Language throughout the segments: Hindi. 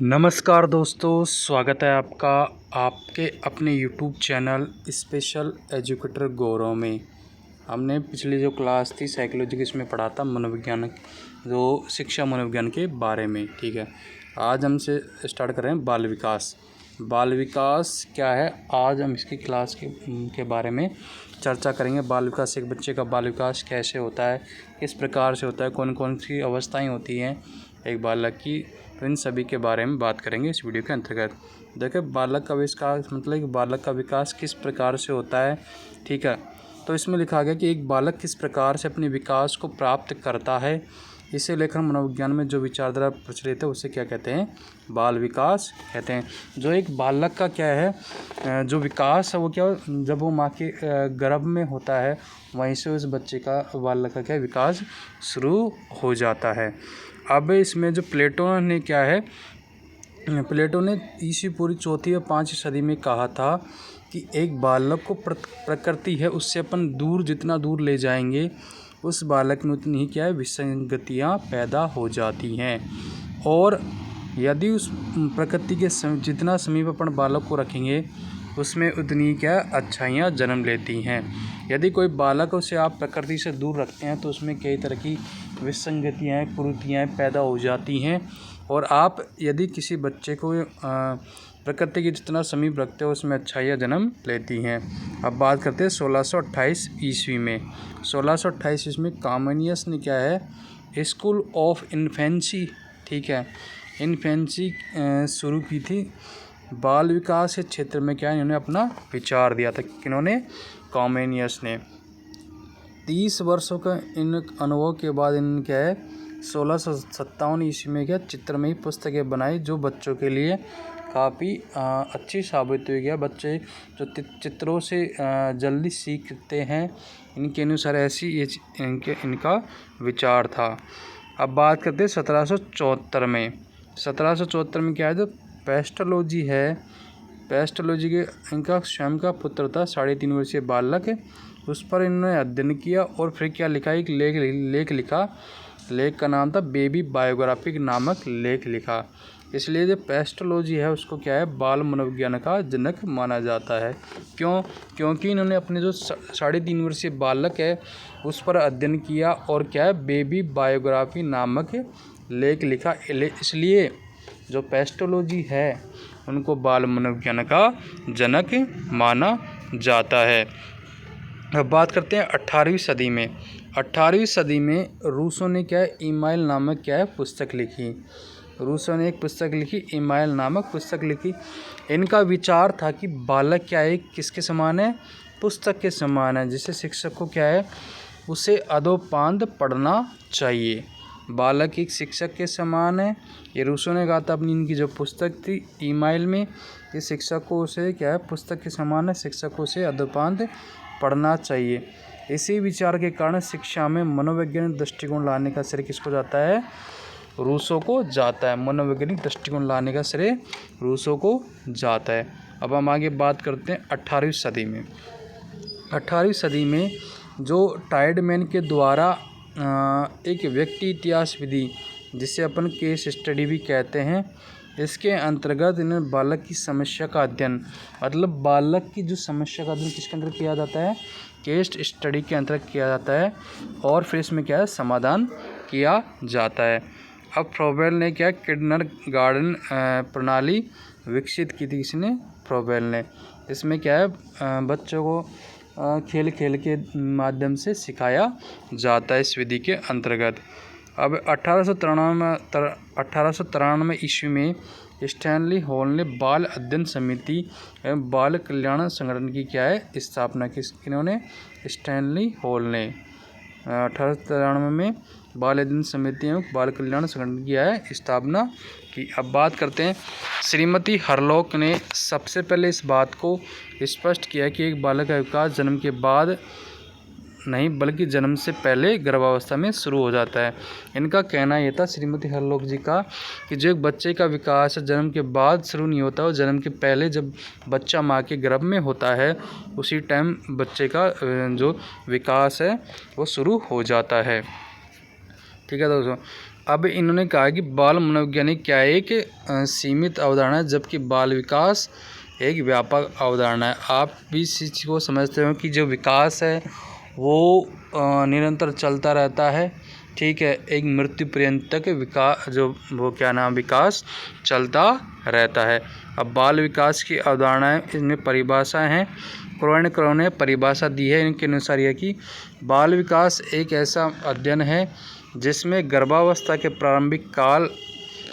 नमस्कार दोस्तों, स्वागत है आपका आपके अपने YouTube चैनल स्पेशल एजुकेटर गौरव में। हमने पिछली जो क्लास थी साइकोलॉजी की, इसमें पढ़ा था मनोविज्ञान, जो शिक्षा मनोविज्ञान के बारे में। ठीक है, आज हमसे स्टार्ट कर रहे हैं बाल विकास। बाल विकास क्या है, आज हम इसकी क्लास के बारे में चर्चा करेंगे। बाल विकास, एक बच्चे का बाल विकास कैसे होता है, किस प्रकार से होता है, कौन कौन सी अवस्थाएँ होती हैं एक बालक की, तो इन सभी के बारे में बात करेंगे इस वीडियो के अंतर्गत। देखिए, बालक का विकास मतलब कि बालक का विकास किस प्रकार से होता है। ठीक है, तो इसमें लिखा गया कि एक बालक किस प्रकार से अपने विकास को प्राप्त करता है, इसे लेकर मनोविज्ञान में जो विचारधारा प्रचलित है उसे क्या कहते हैं, बाल विकास कहते हैं। जो एक बालक का क्या है, जो विकास है वो क्या, जब वो माँ के गर्भ में होता है वहीं से उस बच्चे का, बालक का क्या विकास शुरू हो जाता है। अब इसमें जो प्लेटो ने क्या है, प्लेटो ने ईसा पूर्व 4वीं या 5वीं सदी में कहा था कि एक बालक को प्रकृति है उससे अपन दूर, जितना दूर ले जाएंगे उस बालक में उतनी ही क्या है विसंगतियाँ पैदा हो जाती हैं, और यदि उस प्रकृति के जितना समीप अपन बालक को रखेंगे उसमें उतनी क्या अच्छाइयाँ जन्म लेती हैं। यदि कोई बालक उसे आप प्रकृति से दूर रखते हैं तो उसमें कई तरह की विसंगतियाँ, कुरीतियाँ पैदा हो जाती हैं, और आप यदि किसी बच्चे को प्रकृति के जितना समीप रखते हो उसमें अच्छाइयाँ जन्म लेती हैं। अब बात करते हैं 1628 ईस्वी में। 1628 ईस्वी में कॉमनियस ने क्या है, स्कूल ऑफ इन्फेंसी, ठीक है, इन्फेंसी शुरू की थी। बाल विकास के क्षेत्र में क्या है, इन्होंने अपना विचार दिया था। किन्होंने, कॉमनियस ने। 30 वर्षों का इन अनुभव के बाद इन क्या है 1657 ईस्वी में क्या चित्रमयी पुस्तकें बनाई, जो बच्चों के लिए काफ़ी अच्छी साबित हुई। गया बच्चे जो चित्रों से जल्दी सीखते हैं, इनके अनुसार ऐसी ये इनका विचार था। अब बात करते हैं 1774 में। 1774 में क्या है, जो पेस्टोलॉजी है, पेस्टोलॉजी के इनका स्वयं का पुत्र था, 3.5 वर्षीय बालक, उस पर इन्होंने अध्ययन किया और फिर क्या लिखा, एक लेख लिखा। लेख का नाम था बेबी बायोग्राफिक नामक लेख लिखा। इसलिए जो पेस्टोलॉजी है उसको क्या है, बाल मनोविज्ञान का जनक माना जाता है। क्यों? क्योंकि इन्होंने अपने जो 3.5 वर्षीय बालक है उस पर अध्ययन किया और क्या है, बेबी बायोग्राफी नामक लेख लिखा। इसलिए जो पेस्टोलॉजी है उनको बाल मनोविज्ञान का जनक माना जाता है। अब बात करते हैं 18वीं सदी में। 18वीं सदी में रूसो ने क्या है, ईमाइल नामक क्या है पुस्तक लिखी। रूसो ने एक पुस्तक लिखी, ईमाइल नामक पुस्तक लिखी। इनका विचार था कि बालक क्या है, किसके समान है, पुस्तक के समान है, जिसे शिक्षक को क्या है उसे अधोपांत पढ़ना चाहिए। बालक एक शिक्षक के समान है, ये रूसो ने कहा था अपनी इनकी जो पुस्तक थी ईमाइल में, ये शिक्षक को उसे क्या है पुस्तक के समान है, शिक्षक को उसे अधोपांत पढ़ना चाहिए। इसी विचार के कारण शिक्षा में मनोवैज्ञानिक दृष्टिकोण लाने का श्रेय किसको जाता है, रूसो को जाता है। मनोवैज्ञानिक दृष्टिकोण लाने का श्रेय रूसो को जाता है। अब हम आगे बात करते हैं 18वीं सदी में। 18वीं सदी में जो टाइडमैन के द्वारा एक व्यक्ति इतिहास विधि, जिसे अपन केस स्टडी भी कहते हैं, इसके अंतर्गत इन्हें बालक की समस्या का अध्ययन, मतलब बालक की जो समस्या का अध्ययन किसके अंतर्गत किया जाता है, केस स्टडी के अंतर्गत किया जाता है, और फिर इसमें क्या है समाधान किया जाता है। अब फ्रोबेल ने क्या किंडर गार्डन प्रणाली विकसित की थी, किसने, फ्रोबेल ने। इसमें क्या है बच्चों को खेल खेल के माध्यम से सिखाया जाता है इस विधि के अंतर्गत। अब 1893 ईस्वी में स्टैनली हॉल ने बाल अध्ययन समिति एवं बाल कल्याण संगठन की क्या है स्थापना की। किन्होंने, स्टैनली हॉल ने 1893 में बाल अध्ययन समिति एवं बाल कल्याण संगठन की है स्थापना की। अब बात करते हैं, श्रीमती हरलॉक ने सबसे पहले इस बात को स्पष्ट किया कि एक बालक का विकास जन्म के बाद नहीं बल्कि जन्म से पहले गर्भावस्था में शुरू हो जाता है। इनका कहना यह था, श्रीमती हरलॉक जी का, कि जो एक बच्चे का विकास जन्म के बाद शुरू नहीं होता, वो जन्म के पहले जब बच्चा माँ के गर्भ में होता है उसी टाइम बच्चे का जो विकास है वो शुरू हो जाता है। ठीक है दोस्तों, अब इन्होंने कहा कि बाल मनोवैज्ञानिक क्या है, एक सीमित अवधारणा है, जबकि बाल विकास एक व्यापक अवधारणा है। आप भी इस चीज़ को समझते हो कि जो विकास है वो निरंतर चलता रहता है, ठीक है, एक मृत्यु पर्यंत तक विकास जो वो क्या नाम विकास चलता रहता है। अब बाल विकास की अवधारणाएं, इनमें परिभाषाएं हैं। क्रोवेनकर ने परिभाषा दी है इनके अनुसार यह कि बाल विकास एक ऐसा अध्ययन है जिसमें गर्भावस्था के प्रारंभिक काल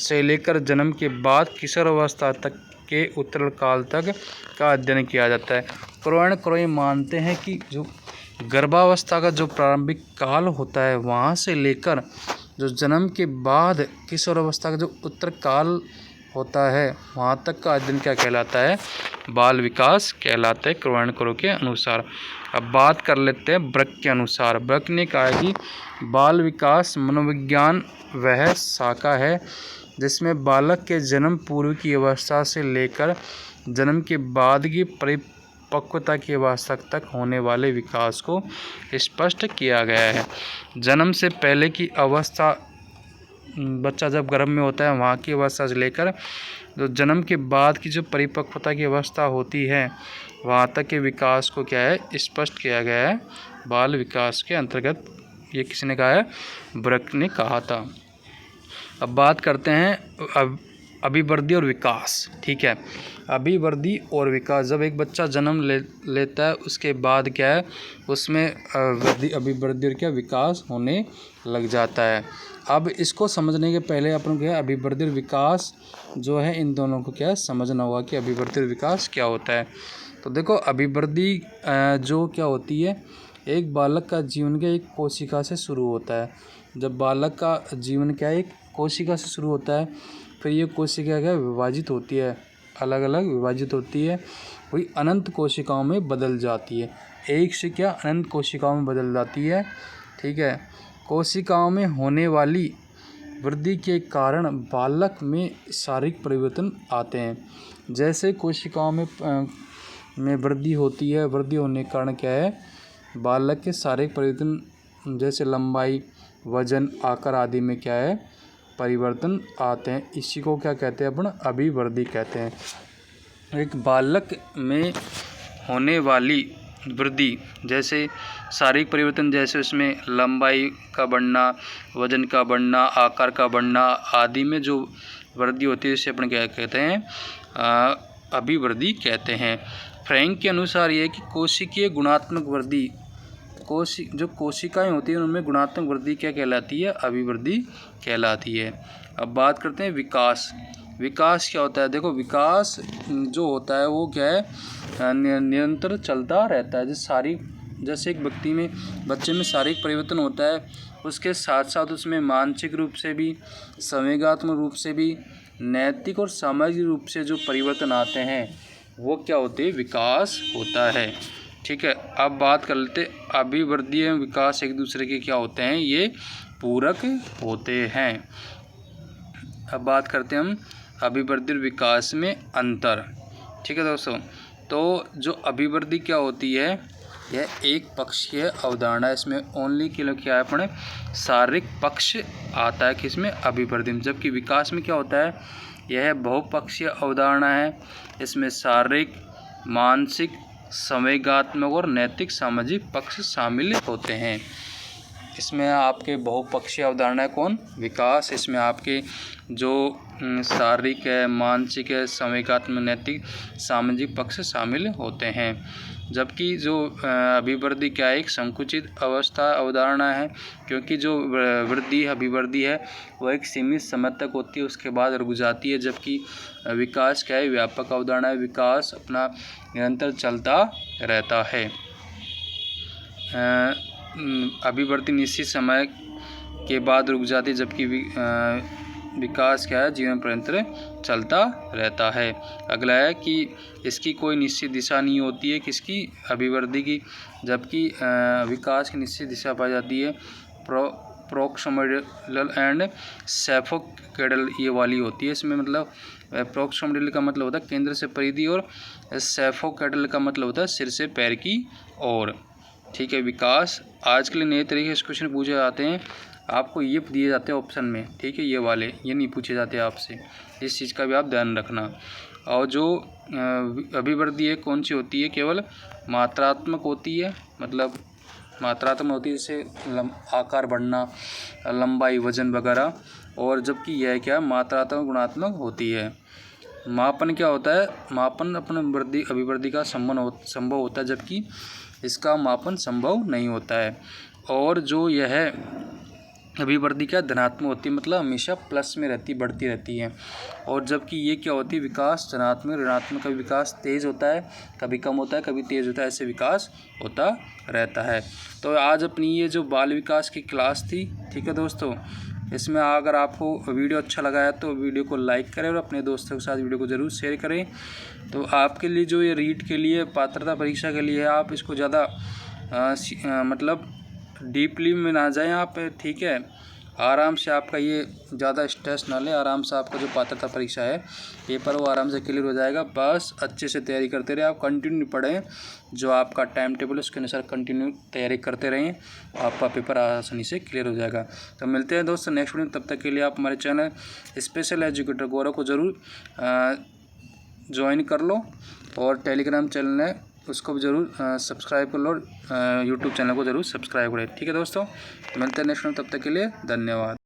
से लेकर जन्म के बाद किशोरावस्था तक के उत्तरार्ध काल तक का अध्ययन किया जाता है। क्रोवेनकर मानते हैं कि जो गर्भावस्था का जो प्रारंभिक काल होता है वहाँ से लेकर जो जन्म के बाद किशोरावस्था का जो उत्तर काल होता है वहाँ तक का अध्ययन क्या कहलाता है, बाल विकास कहलाता है क्रोवेनकर के अनुसार। अब बात कर लेते हैं ब्रक के अनुसार। ब्रक ने कहा कि बाल विकास मनोविज्ञान वह शाखा है जिसमें बालक के जन्म पूर्व की अवस्था से लेकर जन्म के बाद की परिपक्वता की अवस्था तक होने वाले विकास को स्पष्ट किया गया है। जन्म से पहले की अवस्था, बच्चा जब गर्भ में होता है वहाँ की अवस्था से लेकर जो जन्म के बाद की जो परिपक्वता की अवस्था होती है वहाँ तक के विकास को क्या है, स्पष्ट किया गया है बाल विकास के अंतर्गत। ये किसने कहा है, ब्रक ने कहा था। अब बात करते हैं अभिवृद्धि और विकास, ठीक है। अभिवृद्धि और विकास, जब एक बच्चा जन्म लेता है उसके बाद क्या है उसमें अभिवृद्धि और क्या विकास होने लग जाता है। अब इसको समझने के पहले अपन को क्या है, अभिवृद्धि और विकास जो है इन दोनों को क्या है समझना होगा कि अभिवृद्धि और विकास क्या होता है। तो देखो अभिवृद्धि जो क्या होती है, एक बालक का जीवन के एक कोशिका से शुरू होता है। जब बालक का जीवन क्या है एक कोशिका से शुरू होता है, फिर ये कोशिका क्या विभाजित होती है, अलग अलग विभाजित होती है, वही अनंत कोशिकाओं में बदल जाती है। एक से क्या अनंत कोशिकाओं में बदल जाती है, ठीक है। कोशिकाओं में होने वाली वृद्धि के कारण बालक में शारीरिक परिवर्तन आते हैं। जैसे कोशिकाओं में वृद्धि होती है, वृद्धि होने के कारण क्या है बालक के शारीरिक परिवर्तन, जैसे लंबाई, वजन, आकार आदि में क्या है परिवर्तन आते हैं। इसी को क्या कहते हैं अपन, अभिवृद्धि कहते हैं। एक बालक में होने वाली वृद्धि, जैसे शारीरिक परिवर्तन, जैसे उसमें लंबाई का बढ़ना, वजन का बढ़ना, आकार का बढ़ना आदि में जो वृद्धि होती है इसे अपन क्या कहते हैं, अभिवृद्धि कहते हैं। फ्रैंक के अनुसार ये कि कोशिकीय गुणात्मक वृद्धि, जो कोशिकाएं होती हैं उनमें गुणात्मक वृद्धि क्या कहलाती है, अभिवृद्धि कहलाती है। अब बात करते हैं विकास। विकास क्या होता है, देखो विकास जो होता है वो क्या है निरंतर चलता रहता है। जैसे एक बच्चे में शारीरिक परिवर्तन होता है, उसके साथ साथ उसमें मानसिक रूप से भी, संवेगात्मक रूप से भी, नैतिक और सामाजिक रूप से जो परिवर्तन आते हैं वो क्या होते हैं, विकास होता है, ठीक है। अब बात कर लेते अभिवृद्धि एवं विकास एक दूसरे के क्या होते हैं, ये पूरक होते हैं। अब बात करते हैं हम अभिवृद्धि और विकास में अंतर, ठीक है दोस्तों। तो जो अभिवृद्धि क्या होती है, यह एक पक्षीय अवधारणा है। इसमें ओनली के लिए क्या है अपने शारीरिक पक्ष आता है किसमें, अभिवृद्धि में। जबकि विकास में क्या होता है, यह बहुपक्षीय अवधारणा है। इसमें शारीरिक, मानसिक, संवेगात्मक और नैतिक सामाजिक पक्ष शामिल होते हैं। इसमें आपके बहुपक्षीय अवधारणा है कौन, विकास। इसमें आपके जो शारीरिक है, मानसिक है, संवेगात्मक, नैतिक, सामाजिक पक्ष शामिल होते हैं। जबकि जो अभिवृद्धि क्या है, एक संकुचित अवस्था अवधारणा है, क्योंकि जो वृद्धि अभिवृद्धि है वह एक सीमित समय तक होती है, उसके बाद रुक जाती है। जबकि विकास क्या है, व्यापक अवधारणा है, विकास अपना निरंतर चलता रहता है। अभिवृद्धि निश्चित समय के बाद रुक जाती है, जबकि विकास क्या है, जीवन पर्यंत चलता रहता है। अगला है कि इसकी कोई निश्चित दिशा नहीं होती है, किसकी, अभिवृद्धि की। जबकि विकास की निश्चित दिशा पाई जाती है, प्रोक्सोमिडल एंड सेफोकेडल ये वाली होती है। इसमें मतलब प्रोक्सोमिडल का मतलब होता है केंद्र से परिधि, और सेफोकेडल का मतलब होता है सिर से पैर की ओर, ठीक है। विकास आज के लिए नए तरीके से क्वेश्चन पूछे जाते हैं। आपको ये दिए जाते हैं ऑप्शन में, ठीक है, ये वाले, ये नहीं पूछे जाते आपसे, इस चीज़ का भी आप ध्यान रखना। और जो अभिवृद्धि है कौन सी होती है, केवल मात्रात्मक होती है, मतलब मात्रात्मक होती है, जैसे आकार बढ़ना, लंबाई, वजन वगैरह, और जबकि यह क्या मात्रात्मक गुणात्मक होती है। मापन क्या होता है, मापन अपने अभिवृद्धि का संभव होता है, जबकि इसका मापन संभव नहीं होता है। और जो यह अभिवृद्धि क्या धनात्मक होती है, मतलब हमेशा प्लस में रहती, बढ़ती रहती है। और जबकि ये क्या होती है, विकास धनात्मक ऋणात्मक, कभी विकास तेज़ होता है, कभी कम होता है, कभी तेज़ होता है, ऐसे विकास होता रहता है। तो आज अपनी ये जो बाल विकास की क्लास थी, ठीक है दोस्तों, इसमें अगर आपको वीडियो अच्छा लगा है तो वीडियो को लाइक करें और अपने दोस्तों के साथ वीडियो को ज़रूर शेयर करें। तो आपके लिए जो ये रीट के लिए पात्रता परीक्षा के लिए है, आप इसको ज़्यादा मतलब डीपली में ना जाएं आप, ठीक है, आराम से आपका ये ज़्यादा स्ट्रेस ना लें, आराम से आपका जो पात्रता परीक्षा है पेपर वो आराम से क्लियर हो जाएगा। बस अच्छे से तैयारी करते रहे, आप कंटिन्यू पढ़ें, जो आपका टाइम टेबल है उसके अनुसार कंटिन्यू तैयारी करते रहें, आपका पेपर आसानी से क्लियर हो जाएगा। तो मिलते हैं दोस्तों नेक्स्ट वीडियो में, तब तक के लिए आप हमारे चैनल स्पेशल एजुकेटर गौरव को ज़रूर ज्वाइन कर लो, और टेलीग्राम चैनल है उसको भी ज़रूर सब्सक्राइब कर लो, यूट्यूब चैनल को ज़रूर सब्सक्राइब करें, ठीक है दोस्तों। मिलते हैं नेक्स्ट में, तब तक के लिए धन्यवाद।